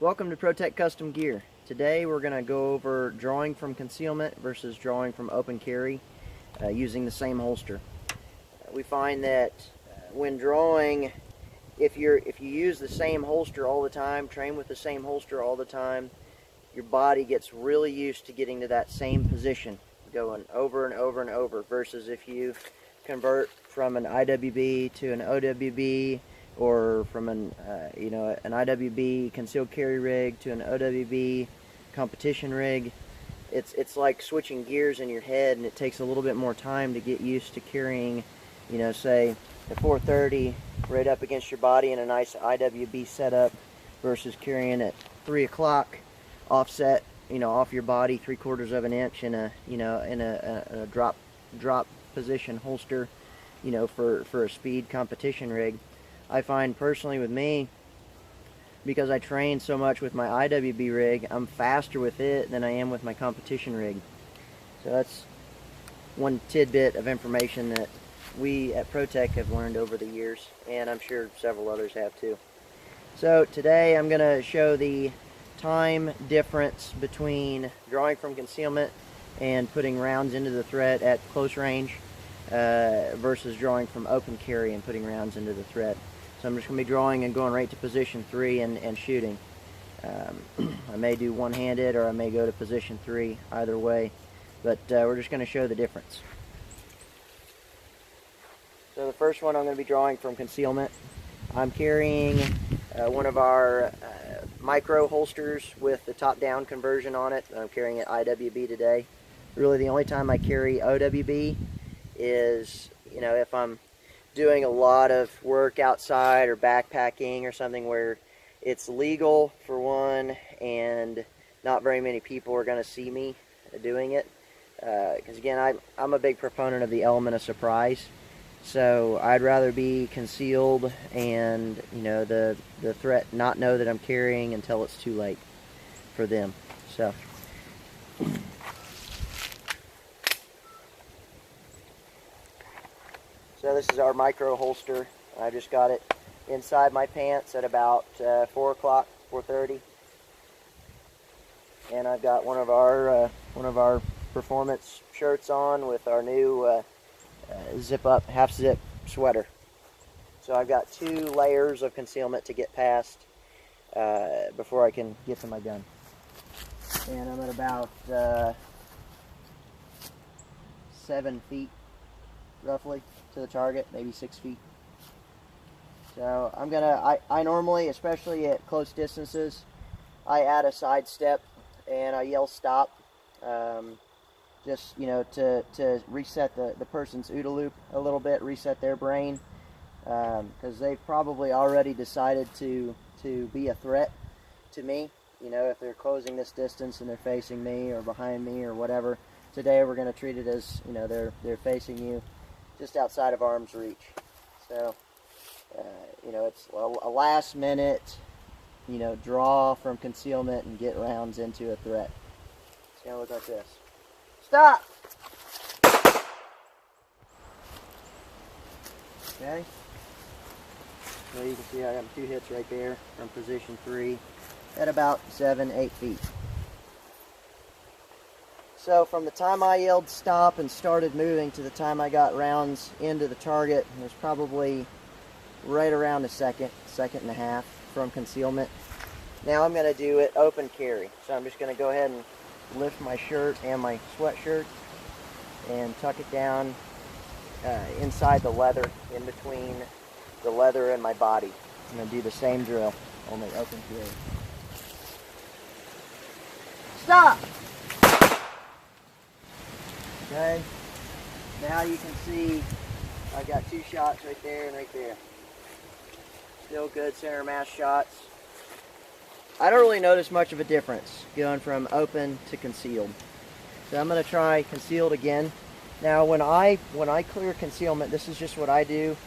Welcome to ProTEQ Custom Gear. Today we're going to go over drawing from concealment versus drawing from open carry using the same holster. We find that when drawing, if you use the same holster all the time, train with the same holster all the time, your body gets really used to getting to that same position, going over and over and over, versus if you convert from an IWB to an OWB, or from an an IWB concealed carry rig to an OWB competition rig. It's like switching gears in your head, and it takes a little bit more time to get used to carrying, say at 430 right up against your body in a nice IWB setup, versus carrying at 3 o'clock offset, off your body 3/4 of an inch in a drop position holster, for a speed competition rig. I find personally with me, because I train so much with my IWB rig, I'm faster with it than I am with my competition rig. So that's one tidbit of information that we at ProTEQ have learned over the years, and I'm sure several others have too. So today I'm going to show the time difference between drawing from concealment and putting rounds into the thread at close range versus drawing from open carry and putting rounds into the thread. So I'm just going to be drawing and going right to position 3 and shooting. I may do one-handed, or I may go to position 3, either way, but we're just going to show the difference. So the first one, I'm going to be drawing from concealment. I'm carrying one of our micro holsters with the top-down conversion on it. I'm carrying it IWB today. Really the only time I carry OWB is, if I'm doing a lot of work outside or backpacking or something where it's legal for one, and not very many people are going to see me doing it. Because again, I'm a big proponent of the element of surprise. So I'd rather be concealed and the threat not know that I'm carrying until it's too late for them. So this is our micro holster. I just got it inside my pants at about 4 o'clock, 4:30, and I've got one of our performance shirts on with our new zip-up, half-zip sweater. So I've got 2 layers of concealment to get past before I can get to my gun. And I'm at about 7 feet, roughly, to the target, maybe 6 feet. So I normally, especially at close distances, I add a side step and I yell stop, just to reset the person's OODA loop a little bit, reset their brain, because they've probably already decided to be a threat to me. If they're closing this distance and they're facing me or behind me or whatever. Today we're going to treat it as they're facing you, just outside of arm's reach. So it's a last minute draw from concealment and get rounds into a threat. It's going to look like this. Stop! Okay, so you can see I got 2 hits right there from position 3 at about 7-8 feet. So from the time I yelled stop and started moving to the time I got rounds into the target, it was probably right around a second and a half from concealment. Now I'm going to do it open carry. So I'm just going to go ahead and lift my shirt and my sweatshirt and tuck it down inside the leather, in between the leather and my body. I'm going to do the same drill, only open carry. Stop! Okay, now you can see I've got 2 shots right there and right there. Still good center mass shots. I don't really notice much of a difference going from open to concealed. So I'm going to try concealed again. Now when I clear concealment, this is just what I do.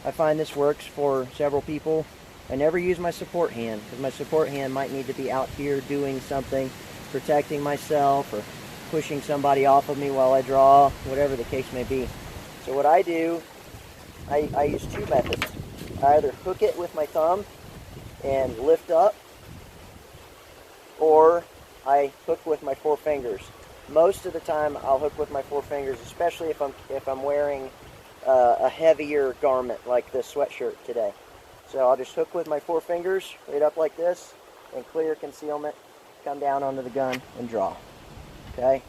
I find this works for several people. I never use my support hand, because my support hand might need to be out here doing something, protecting myself or pushing somebody off of me while I draw, whatever the case may be. So what I do, I use 2 methods. I either hook it with my thumb and lift up, I hook with my 4 fingers. Most of the time I'll hook with my 4 fingers, especially if I'm wearing a heavier garment like this sweatshirt today. So I'll just hook with my 4 fingers right up like this and clear concealment, come down onto the gun and draw. Okay?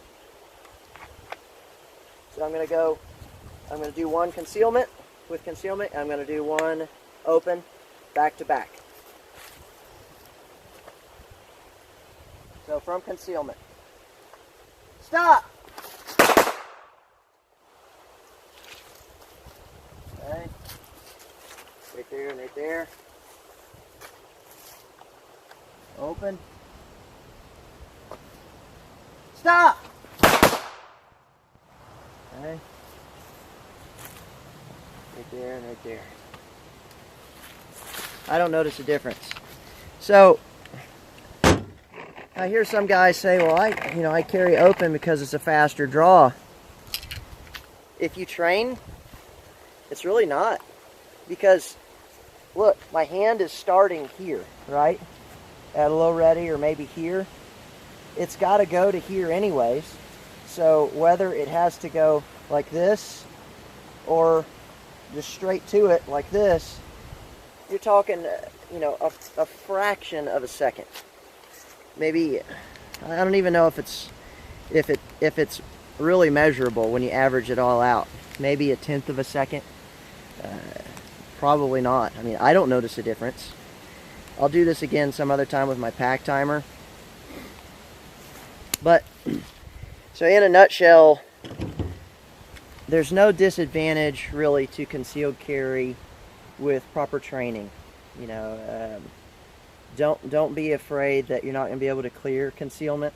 So I'm going to do one concealment with concealment, and I'm going to do one open back to back. So from concealment. Stop! Okay. Right there and right there. Open. Stop! Okay. Right there and right there. I don't notice a difference. So I hear some guys say, well, I carry open because it's a faster draw. If you train, it's really not. Because, look, my hand is starting here, right? At a low ready, or maybe here. It's got to go to here anyways. So whether it has to go like this, or just straight to it like this, you're talking, a fraction of a second. Maybe, I don't even know if it's really measurable when you average it all out. Maybe a 1/10 of a second. Probably not. I mean, I don't notice a difference. I'll do this again some other time with my pack timer. But, so in a nutshell, there's no disadvantage really to concealed carry with proper training. Don't be afraid that you're not going to be able to clear concealment,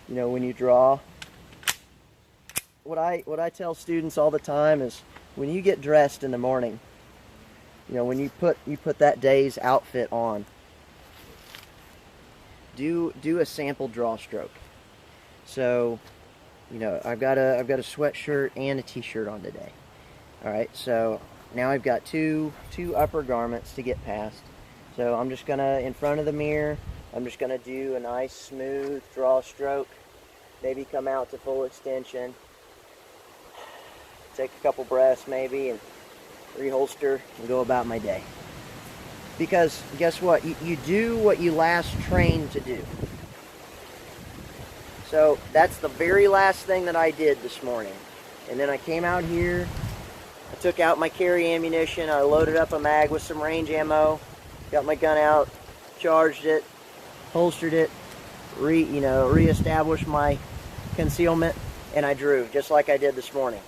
when you draw. What I tell students all the time is, when you get dressed in the morning, when you put that day's outfit on, do a sample draw stroke. So, I've got a sweatshirt and a t-shirt on today. All right, so now I've got two upper garments to get past. So I'm just gonna, in front of the mirror, I'm just gonna do a nice smooth draw stroke. Maybe come out to full extension. Take a couple breaths maybe and reholster and go about my day. Because guess what? You do what you last trained to do. So that's the very last thing that I did this morning. And then I came out here, I took out my carry ammunition, I loaded up a mag with some range ammo, got my gun out, charged it, holstered it, re-established my concealment, and I drew, just like I did this morning.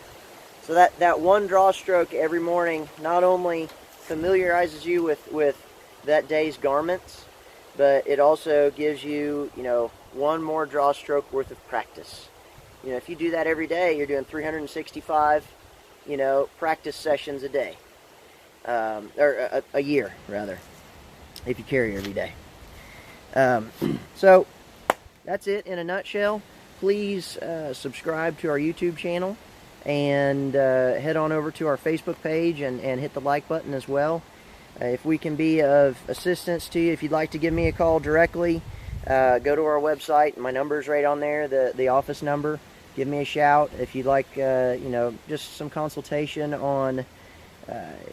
So that one draw stroke every morning not only familiarizes you with that day's garments, but it also gives you, one more draw stroke worth of practice. If you do that every day, you're doing 365, practice sessions a day. Or a year, rather, if you carry every day. So, that's it in a nutshell. Please subscribe to our YouTube channel and head on over to our Facebook page and hit the like button as well. If we can be of assistance to you, if you'd like to give me a call directly, go to our website. My number's right on there, the office number. Give me a shout if you'd like, just some consultation on,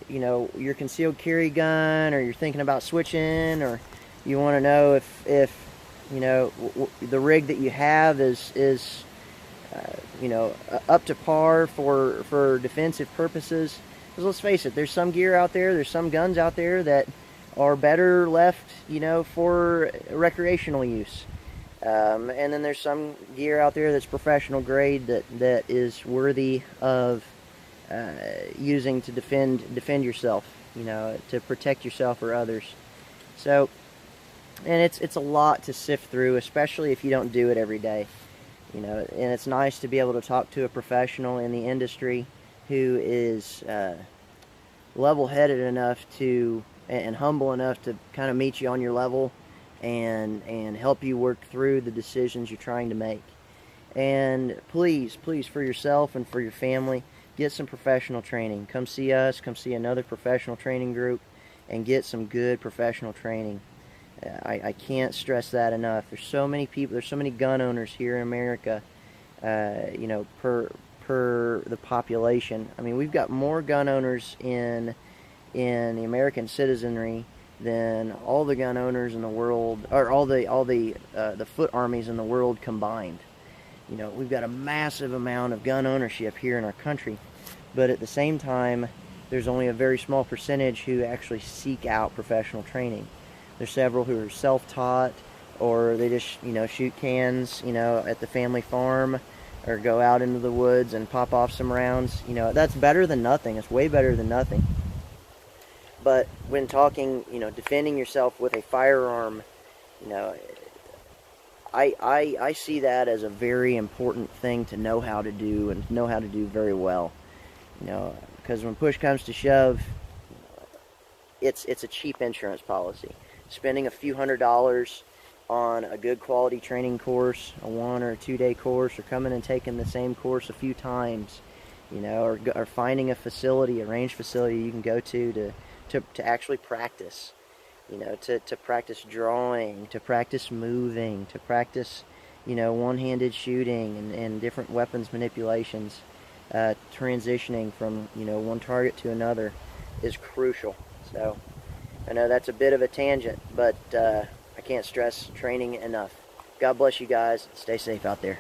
your concealed carry gun, or you're thinking about switching, or you want to know if the rig that you have is up to par for defensive purposes. Because let's face it, there's some gear out there, there's some guns out there that are better left, for recreational use. And then there's some gear out there that's professional grade that is worthy of using to defend yourself, to protect yourself or others. So, and it's a lot to sift through, especially if you don't do it every day. And it's nice to be able to talk to a professional in the industry who is level-headed enough to and humble enough to kind of meet you on your level and help you work through the decisions you're trying to make. And please, for yourself and for your family, get some professional training. Come see us, come see another professional training group, and get some good professional training. I can't stress that enough. There's so many people, there's so many gun owners here in America, you know, per the population. I mean, we've got more gun owners in the American citizenry than all the gun owners in the world, or all the foot armies in the world combined. You know, we've got a massive amount of gun ownership here in our country, but at the same time, there's only a very small percentage who actually seek out professional training. There's several who are self-taught, or they just, you know, shoot cans, you know, at the family farm, or go out into the woods and pop off some rounds. You know, that's better than nothing. It's way better than nothing. But when talking, you know, defending yourself with a firearm, you know, I see that as a very important thing to know how to do, and know how to do very well. You know, because when push comes to shove, it's a cheap insurance policy. Spending a few $100s on a good quality training course, a 1 or 2 day course, or coming and taking the same course a few times, you know, or finding a facility, a range facility you can go to actually practice, you know, to practice drawing, to practice moving, to practice, you know, one-handed shooting and different weapons manipulations, transitioning from, you know, one target to another is crucial. So I know that's a bit of a tangent, but I can't stress training enough. God bless you guys. Stay safe out there.